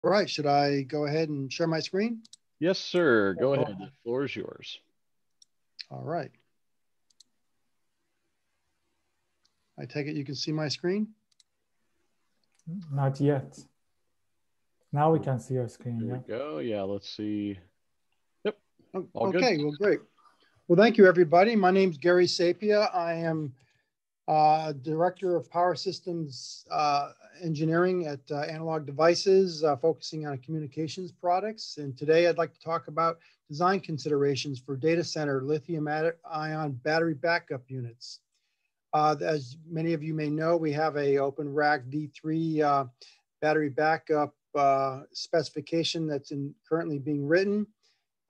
All right, should I go ahead and share my screen? Yes, sir. Go ahead. The floor is yours. All right. I take it you can see my screen? Not yet. Now we can see your screen. Here Yeah. we go. Yeah, let's see. Yep. All Okay, good. well, great. Well, thank you, everybody. My name's Gary Sapia. I am Director of Power Systems Engineering at Analog Devices, focusing on communications products. And today I'd like to talk about design considerations for data center lithium-ion battery backup units. As many of you may know, we have a OpenRack V3 battery backup specification that's currently being written.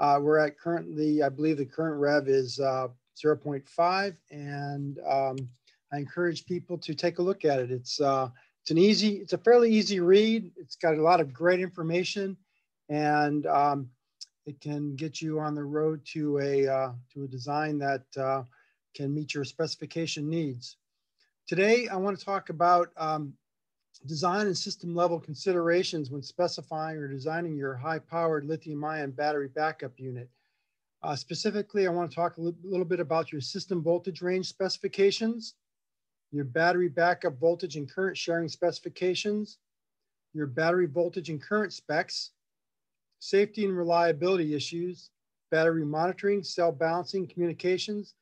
We're at currently, I believe the current rev is 0.5, and I encourage people to take a look at it. It's a fairly easy read. It's got a lot of great information, and it can get you on the road to a design that can meet your specification needs. Today, I want to talk about design and system level considerations when specifying or designing your high-powered lithium-ion battery backup unit. Specifically, I want to talk a little bit about your system voltage range specifications, your battery backup voltage and current sharing specifications, your battery voltage and current specs, safety and reliability issues, battery monitoring, cell balancing, communications,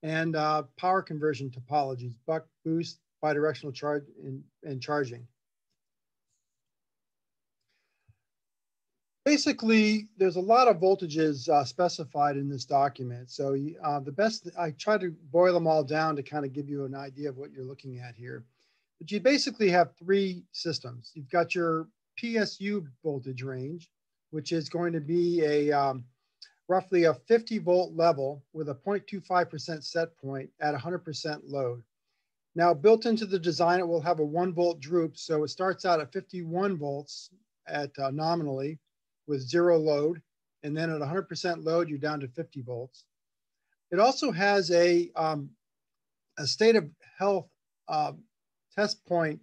and power conversion topologies, buck, boost, bidirectional charge, and charging. Basically, there's a lot of voltages specified in this document. So I try to boil them all down to kind of give you an idea of what you're looking at here. But you basically have three systems. You've got your PSU voltage range, which is going to be a roughly a 50 volt level with a 0.25% set point at 100% load. Now, built into the design, it will have a 1 volt droop. So it starts out at 51 volts at nominally with 0 load. And then at 100% load, you're down to 50 volts. It also has a state of health test point,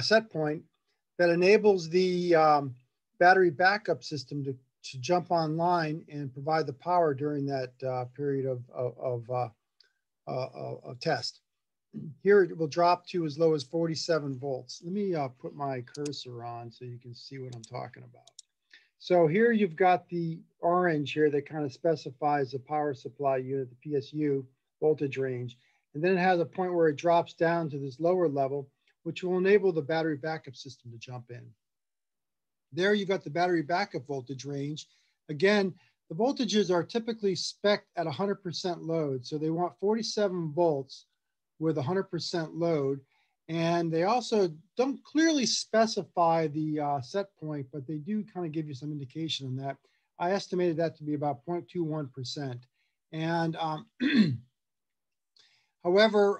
set point that enables the battery backup system to jump online and provide the power during that period of test. Here it will drop to as low as 47 volts. Let me put my cursor on so you can see what I'm talking about. So here you've got the orange here that kind of specifies the power supply unit, the PSU voltage range. And then it has a point where it drops down to this lower level, which will enable the battery backup system to jump in. There you've got the battery backup voltage range. Again, the voltages are typically spec'd at 100% load. So they want 47 volts with 100% load. And they also don't clearly specify the set point, but they do kind of give you some indication on that. I estimated that to be about 0.21%. And however,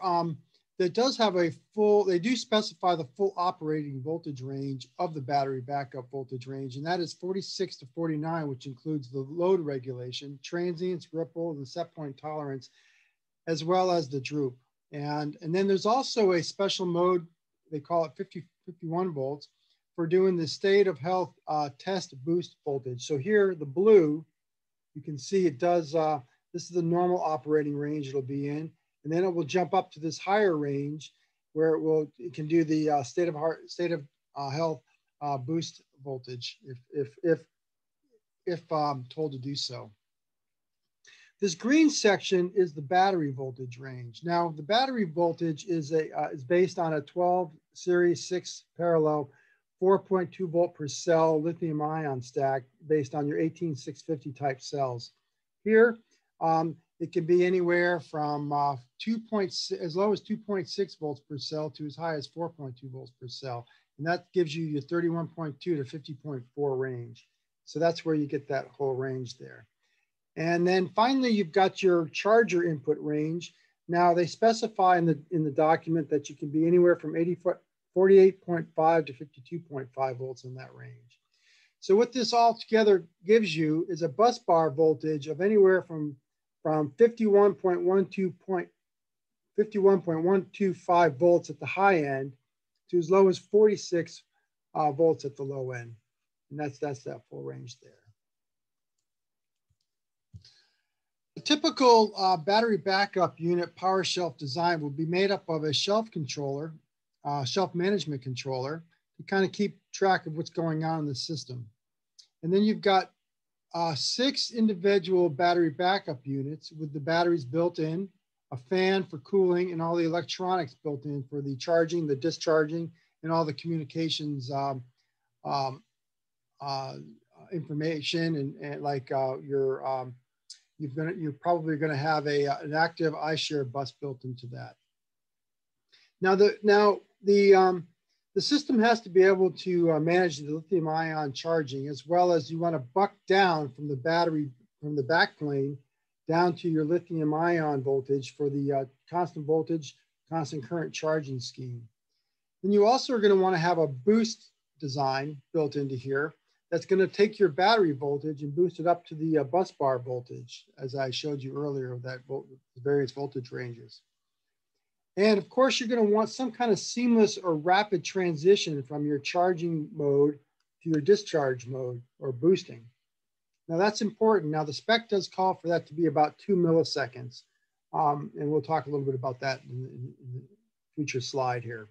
that does have a full, they do specify the full operating voltage range of the battery backup voltage range, and that is 46 to 49, which includes the load regulation, transients, ripple, and the set point tolerance, as well as the droop. And then there's also a special mode, they call it 51 volts, for doing the state of health test boost voltage. So here, the blue, you can see it does, this is the normal operating range it'll be in. And then it will jump up to this higher range where it can do the state of health boost voltage if told to do so. This green section is the battery voltage range. Now, the battery voltage is based on a 12 series 6 parallel 4.2 volt per cell lithium ion stack based on your 18650 type cells. Here, it can be anywhere from as low as 2.6 volts per cell to as high as 4.2 volts per cell. And that gives you your 31.2 to 50.4 range. So that's where you get that whole range there. And then finally, you've got your charger input range. Now they specify in the document that you can be anywhere from 48.5 to 52.5 volts in that range. So what this all together gives you is a bus bar voltage of anywhere from 51.125 volts at the high end to as low as 46 volts at the low end. And that's that full range there. A typical battery backup unit power shelf design will be made up of a shelf controller, shelf management controller, to kind of keep track of what's going on in the system. And then you've got 6 individual battery backup units with the batteries built in, a fan for cooling, and all the electronics built in for the charging, the discharging, and all the communications information, and like you're probably going to have an active iShare bus built into that. Now the system has to be able to manage the lithium ion charging, as well as you want to buck down from the battery, from the backplane down to your lithium ion voltage for the constant voltage, constant current charging scheme. Then you also are going to want to have a boost design built into here that's going to take your battery voltage and boost it up to the bus bar voltage, as I showed you earlier, that various voltage ranges. And of course, you're going to want some kind of seamless or rapid transition from your charging mode to your discharge mode or boosting. Now that's important. Now the spec does call for that to be about 2 milliseconds. And we'll talk a little bit about that in the future slide here.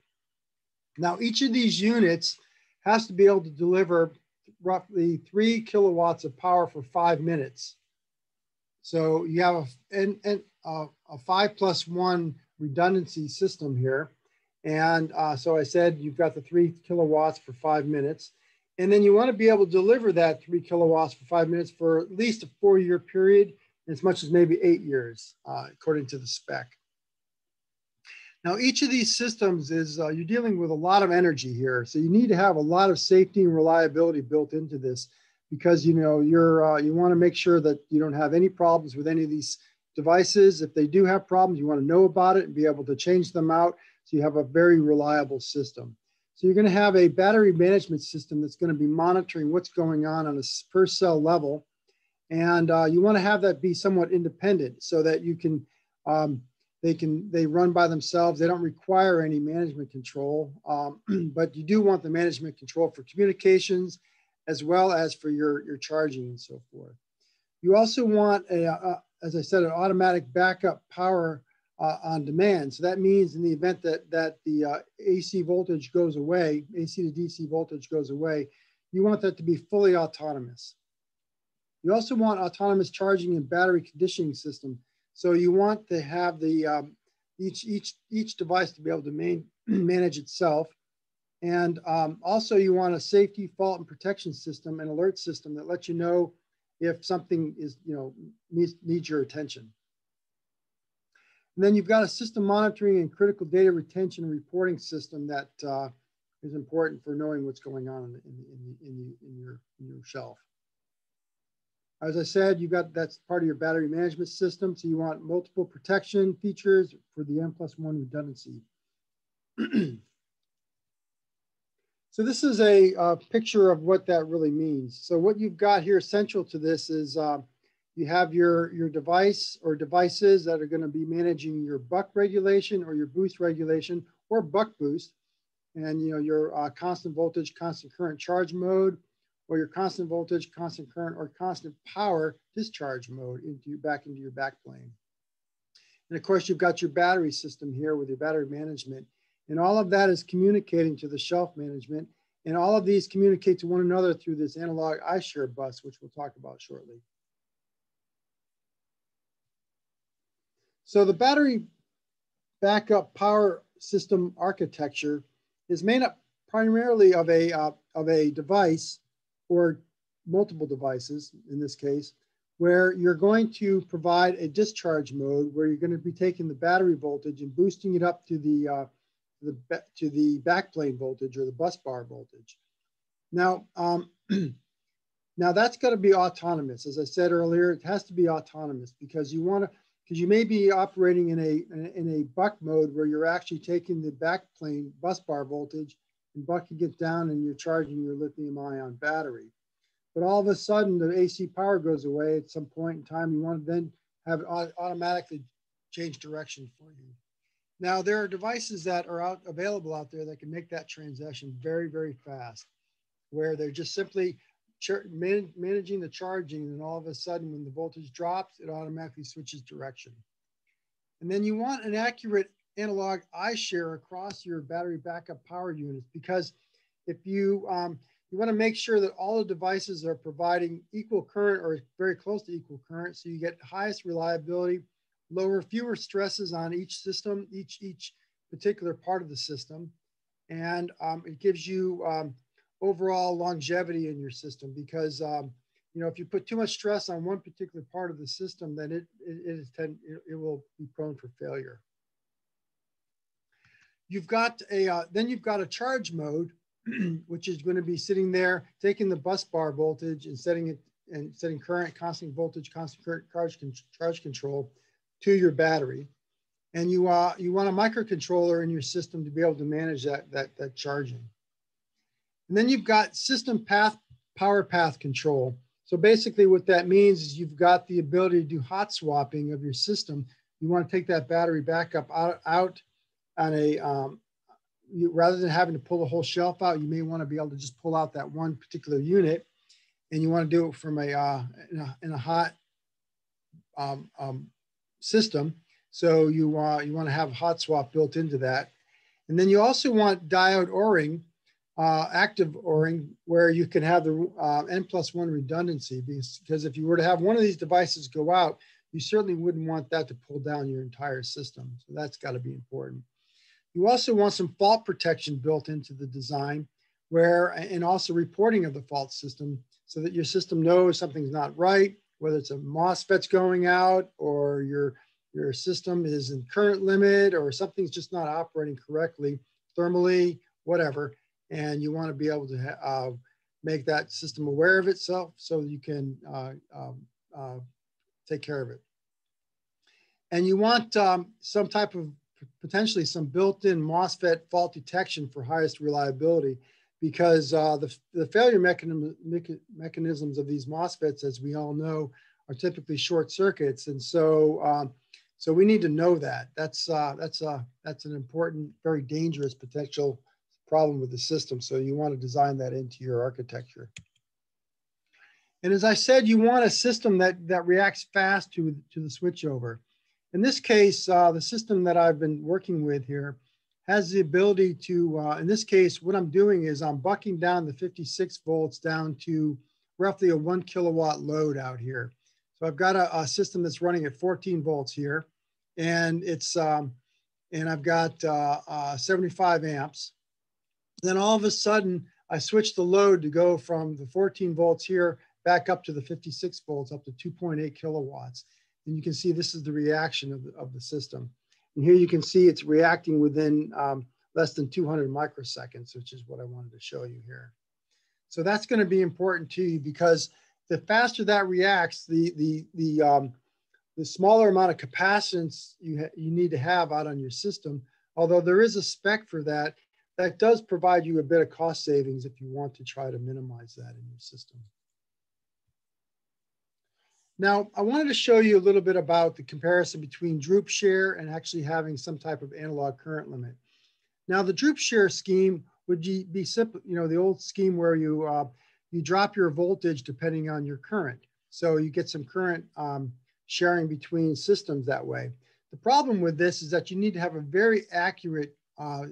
Now each of these units has to be able to deliver roughly 3 kilowatts of power for 5 minutes. So you have a 5+1 redundancy system here. And so I said you've got the 3 kilowatts for 5 minutes. And then you want to be able to deliver that 3 kilowatts for 5 minutes for at least a 4-year period, as much as maybe 8 years, according to the spec. Now, each of these systems is, you're dealing with a lot of energy here. So you need to have a lot of safety and reliability built into this, because you want to make sure that you don't have any problems with any of these devices. If they do have problems, you want to know about it and be able to change them out, so you have a very reliable system. So you're going to have a battery management system that's going to be monitoring what's going on a per cell level. And you want to have that be somewhat independent, so that you can, they run by themselves. They don't require any management control, but you do want the management control for communications, as well as for your charging and so forth. You also want, as I said, an automatic backup power on demand. So that means in the event that the AC voltage goes away, AC to DC voltage goes away, you want that to be fully autonomous. You also want autonomous charging and battery conditioning system. So you want to have the each device to be able to manage itself. And also you want a safety, fault, and protection system and alert system that lets you know if something is, needs your attention. And then you've got a system monitoring and critical data retention and reporting system that is important for knowing what's going on in your shelf. As I said, that's part of your battery management system. So you want multiple protection features for the N+1 redundancy. So this is a picture of what that really means. So what you've got here central to this is you have your device or devices that are going to be managing your buck regulation or your boost regulation or buck boost, and your constant voltage, constant current charge mode, or your constant voltage, constant current, or constant power discharge mode back into your backplane. And of course, you've got your battery system here with your battery management. And all of that is communicating to the shelf management. And all of these communicate to one another through this analog iShare bus, which we'll talk about shortly. So the battery backup power system architecture is made up primarily of a device, or multiple devices in this case, where you're going to provide a discharge mode where you're going to be taking the battery voltage and boosting it up to the backplane voltage or the bus bar voltage. Now, now that's got to be autonomous. As I said earlier, it has to be autonomous, because you may be operating in a buck mode where you're actually taking the backplane bus bar voltage and bucking it down, and you're charging your lithium ion battery. But all of a sudden the AC power goes away at some point in time. You want to then have it automatically change direction for you. Now, there are devices that are available out there that can make that transition very, very fast, where they're just simply managing the charging, and all of a sudden when the voltage drops, it automatically switches direction. And then you want an accurate analog iShare across your battery backup power units, because if you want to make sure that all the devices are providing equal current or very close to equal current, so you get highest reliability, fewer stresses on each system, each particular part of the system, and it gives you overall longevity in your system, because if you put too much stress on one particular part of the system, then it will be prone for failure. You've got a charge mode, which is going to be sitting there, taking the bus bar voltage and setting current, constant voltage, constant current charge control to your battery. And you want a microcontroller in your system to be able to manage that charging. And then you've got system power path control. So basically what that means is you've got the ability to do hot swapping of your system. You want to take that battery backup out on a, rather than having to pull the whole shelf out, you may want to be able to just pull out that one particular unit, and you want to do it from in a hot system. So you want to have hot swap built into that. And then you also want diode O-ring, active O-ring, where you can have the N+1 redundancy, because if you were to have one of these devices go out, you certainly wouldn't want that to pull down your entire system. So that's got to be important. You also want some fault protection built into the design, and also reporting of the fault system, so that your system knows something's not right, whether it's a MOSFET's going out, or your system is in current limit, or something's just not operating correctly, thermally, whatever. And you want to be able to make that system aware of itself so you can take care of it. And you want some type of, potentially some built-in MOSFET fault detection for highest reliability, because the failure mechanisms of these MOSFETs, as we all know, are typically short circuits. And so, so we need to know that. That's an important, very dangerous potential problem with the system. So you want to design that into your architecture. And as I said, you want a system that reacts fast to the switchover. In this case, the system that I've been working with here has the ability to, in this case, what I'm doing is I'm bucking down the 56 volts down to roughly a 1 kilowatt load out here. So I've got a system that's running at 14 volts here, and it's and I've got 75 amps. Then all of a sudden, I switch the load to go from the 14 volts here back up to the 56 volts, up to 2.8 kilowatts. And you can see this is the reaction of the system. And here you can see it's reacting within less than 200 microseconds, which is what I wanted to show you here. So that's going to be important to you, because the faster that reacts, the smaller amount of capacitance you need to have out on your system. Although there is a spec for that, that does provide you a bit of cost savings if you want to try to minimize that in your system. Now, I wanted to show you a little bit about the comparison between droop share and actually having some type of analog current limit. Now, the droop share scheme would be simple, the old scheme where you drop your voltage depending on your current. So you get some current sharing between systems that way. The problem with this is that you need to have a very accurate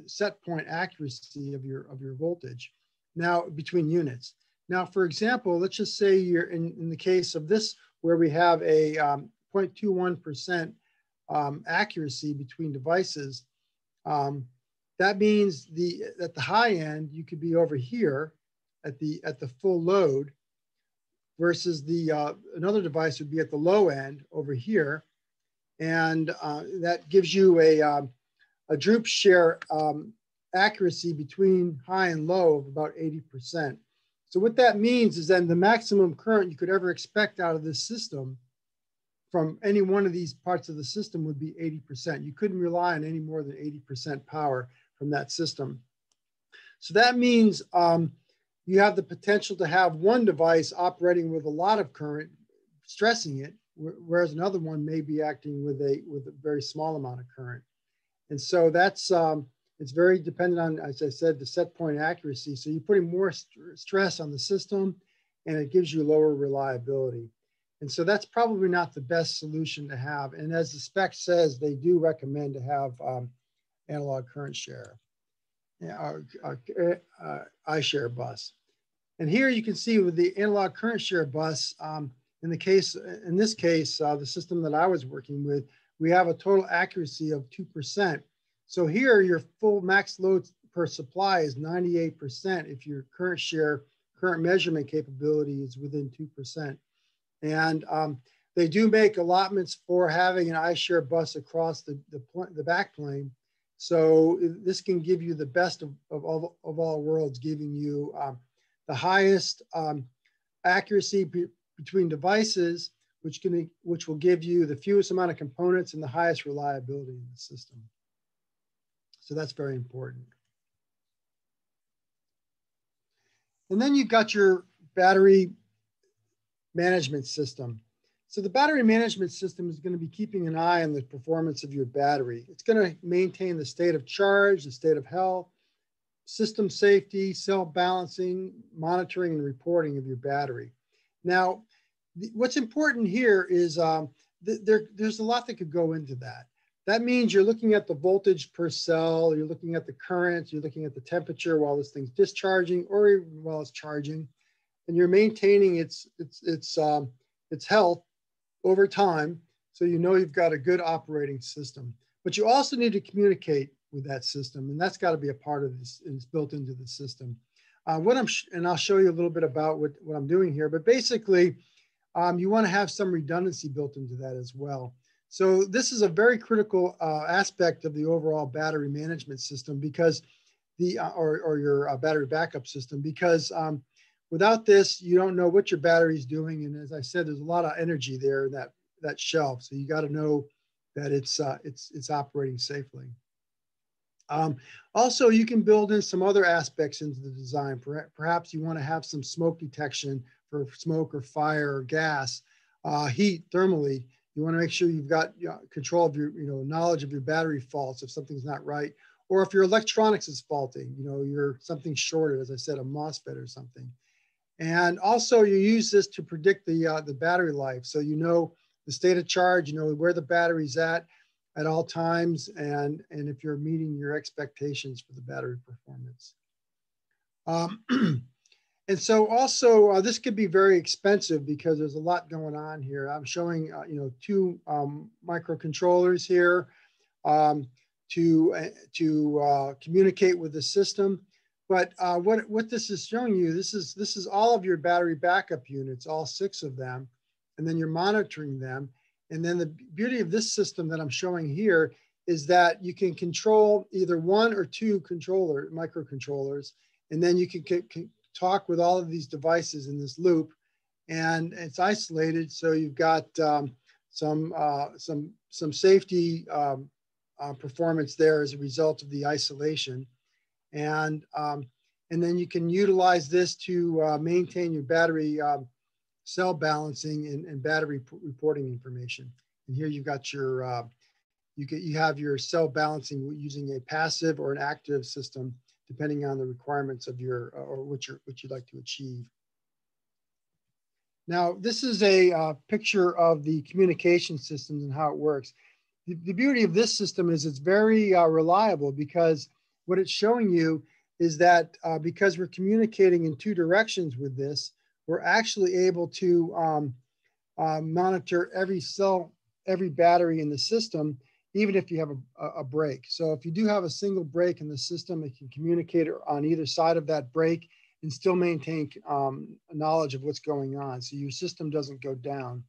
set point accuracy of your voltage now between units. Now, for example, let's just say you're in the case of this, where we have a 0.21% accuracy between devices. That means at the high end, you could be over here at the full load, versus another device would be at the low end over here. And that gives you a droop share accuracy between high and low of about 80%. So what that means is then the maximum current you could ever expect out of this system from any one of these parts of the system would be 80%. You couldn't rely on any more than 80% power from that system. So that means you have the potential to have one device operating with a lot of current, stressing it, whereas another one may be acting with a very small amount of current. And so that's, it's very dependent on, as I said, the set point accuracy. So you're putting more stress on the system, and it gives you lower reliability. And so that's probably not the best solution to have. And as the spec says, they do recommend to have analog current share, iShare bus. And here you can see with the analog current share bus, in this case, the system that I was working with, we have a total accuracy of 2%. So here your full max load per supply is 98% if your current measurement capability is within 2%. And they do make allotments for having an iShare bus across the backplane. So this can give you the best of all worlds, giving you the highest accuracy between devices, which will give you the fewest amount of components and the highest reliability in the system. So that's very important. And then you've got your battery management system. So the battery management system is going to be keeping an eye on the performance of your battery. It's going to maintain the state of charge, the state of health, system safety, cell balancing, monitoring, and reporting of your battery. Now, what's important here is there's a lot that could go into that. That means you're looking at the voltage per cell, you're looking at the current, you're looking at the temperature while this thing's discharging or even while it's charging, and you're maintaining its health over time, so you know you've got a good operating system. But you also need to communicate with that system, and that's got to be a part of this, and it's built into the system. And I'll show you a little bit about what I'm doing here, but basically, you want to have some redundancy built into that as well. So this is a very critical aspect of the overall battery management system, because or your battery backup system, because without this, you don't know what your battery is doing. And as I said, there's a lot of energy there in that shelf. So you got to know that it's operating safely. Also, you can build in some other aspects into the design. Perhaps you want to have some smoke detection for smoke or fire or gas, heat thermally. You want to make sure you've got control of your, knowledge of your battery faults if something's not right, or if your electronics is faulty, something's shorted, as I said, a MOSFET or something. And also you use this to predict the battery life. So you know the state of charge, you know where the battery's at all times, and if you're meeting your expectations for the battery performance. And so also this could be very expensive because there's a lot going on here. I'm showing two microcontrollers here to communicate with the system. But what this is showing you, this is all of your battery backup units, all 6 of them, and then you're monitoring them. And then the beauty of this system that I'm showing here is that you can control either 1 or 2 microcontrollers, and then you can talk with all of these devices in this loop, and it's isolated. So you've got some safety performance there as a result of the isolation. And then you can utilize this to maintain your battery cell balancing and battery reporting information. And here you've got your, you have your cell balancing using a passive or an active system, depending on the requirements of your, or what you'd like to achieve. Now, this is a picture of the communication systems and how it works. The beauty of this system is it's very reliable, because what it's showing you is that because we're communicating in 2 directions with this, we're actually able to monitor every cell, every battery in the system, even if you have a break. So if you do have a single break in the system, it can communicate on either side of that break and still maintain knowledge of what's going on. So your system doesn't go down.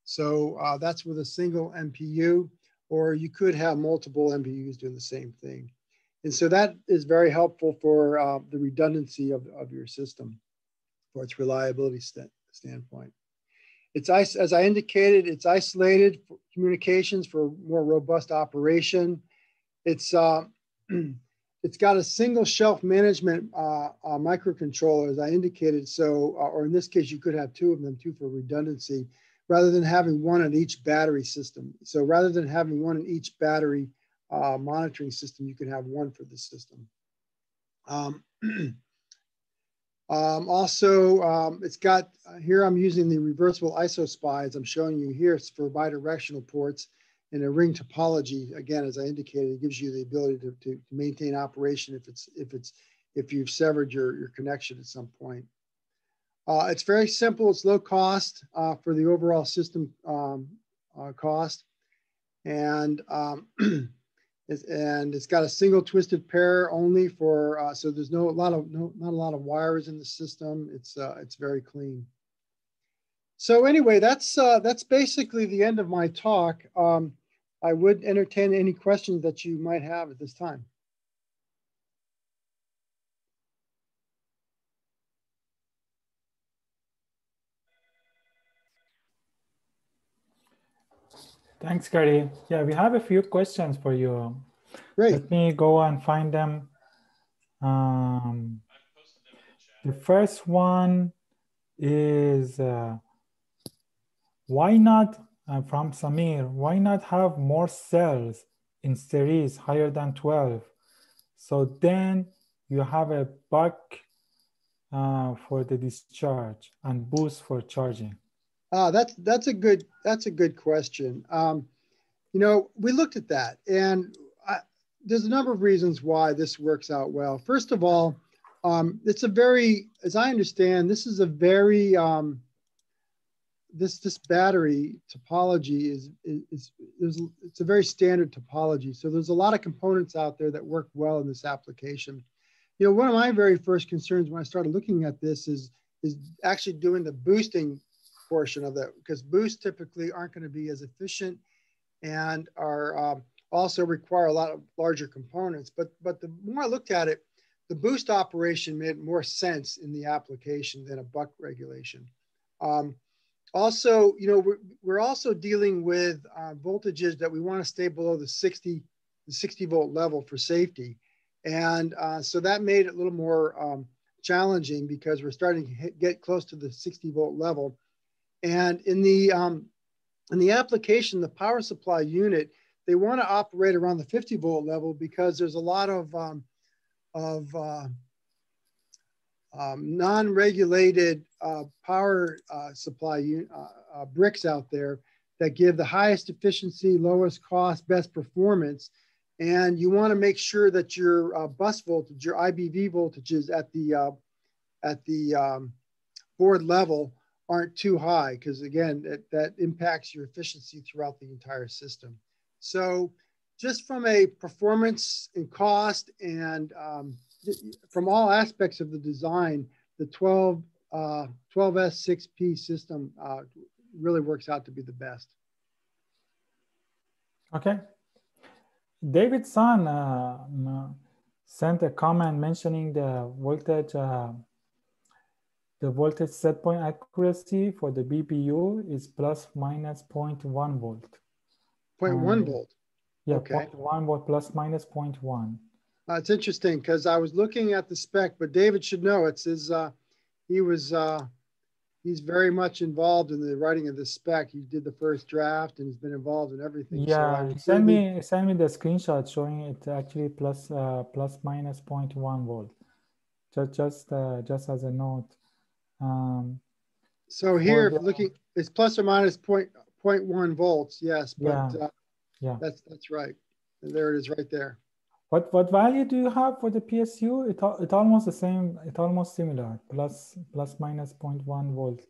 So that's with a single MPU, or you could have multiple MPUs doing the same thing. And so that is very helpful for the redundancy of your system, for its reliability standpoint. It's, as I indicated, it's isolated for communications for more robust operation. It's got a single shelf management microcontroller, as I indicated. So, or in this case, you could have 2 of them, 2 for redundancy, rather than having 1 in each battery system. So rather than having 1 in each battery monitoring system, you could have 1 for the system. It's got, here I'm using the reversible ISO-SPI as I'm showing you here. It's for bidirectional ports in a ring topology. Again, as I indicated, it gives you the ability to maintain operation if you've severed your connection at some point. It's very simple. It's low cost for the overall system cost, and it's got a single twisted pair only for so there's not a lot of wires in the system. It's very clean. So anyway, that's basically the end of my talk. I would entertain any questions that you might have at this time. Thanks, Gary. Yeah, we have a few questions for you. Great. Let me go and find them. The first one is why not, from Samir, why not have more cells in series higher than 12? So then you have a buck for the discharge and boost for charging. That's a good question. You know, we looked at that, and there's a number of reasons why this works out well. First of all, it's a very, as I understand, this is a very this battery topology it's a very standard topology. So there's a lot of components out there that work well in this application. You know, one of my very first concerns when I started looking at this is actually doing the boosting portion of that, because boosts typically aren't going to be as efficient and are also require a lot of larger components. But the more I looked at it, the boost operation made more sense in the application than a buck regulation. Also, you know, we're also dealing with voltages that we want to stay below the 60 volt level for safety. And so that made it a little more challenging because we're starting to get close to the 60 volt level. And in the application, the power supply unit, they want to operate around the 50 volt level because there's a lot of non-regulated power supply bricks out there that give the highest efficiency, lowest cost, best performance. And you want to make sure that your bus voltage, your IBV voltages at the board level aren't too high, because again, that impacts your efficiency throughout the entire system. So just from a performance and cost and from all aspects of the design, the 12S6P system really works out to be the best. Okay. David Sun sent a comment mentioning the voltage set point accuracy for the BPU is plus minus 0.1 volt. 0.1 volt? Yeah, okay. 0.1 volt plus minus 0.1. It's interesting because I was looking at the spec, but David should know it's his, he's very much involved in the writing of the spec. He did the first draft and he's been involved in everything. Yeah, so send me the screenshot showing it actually plus minus 0.1 volt. Just as a note. So here, looking, it's plus or minus 0.1 volts. Yes, but yeah, that's right. And there it is, right there. What value do you have for the PSU? It's almost the same. It's almost similar. Plus minus 0.1 volt.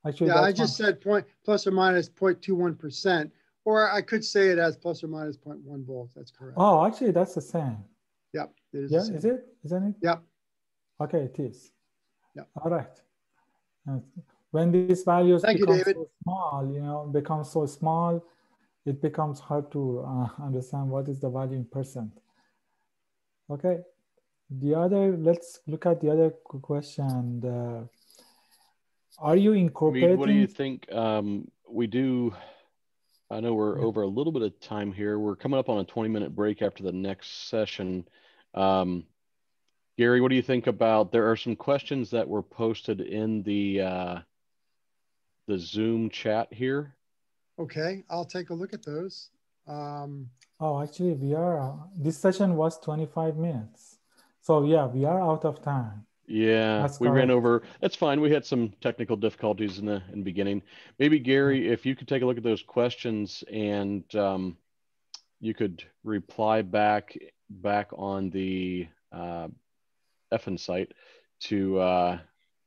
Actually, yeah, I just said plus or minus 0.21%, or I could say it as plus or minus 0.1 volts. That's correct. Oh, actually, that's the same. Yep, it is. Yeah, is it? Isn't it? Yep. Okay, it is. Yep. All right. When these values become so small, you know, it becomes hard to understand what is the value in percent. Okay. Let's look at the other question. Are you incorporating? What do you think? We do. I know we're over a little bit of time here. We're coming up on a 20-minute break after the next session. Gary, what do you think about? There are some questions that were posted in the Zoom chat here. Okay, I'll take a look at those. Oh, actually, this session was 25 minutes. So yeah, we are out of time. Yeah, That's we ran correct. over. That's fine. We had some technical difficulties in the beginning. Maybe Gary, if you could take a look at those questions and you could reply back on the Effin site to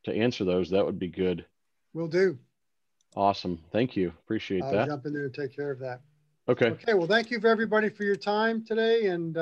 answer those, that would be good. Will do. Awesome. Thank you. Appreciate that. I'll jump in there and take care of that. Okay. Okay. Well, thank you for everybody for your time today, and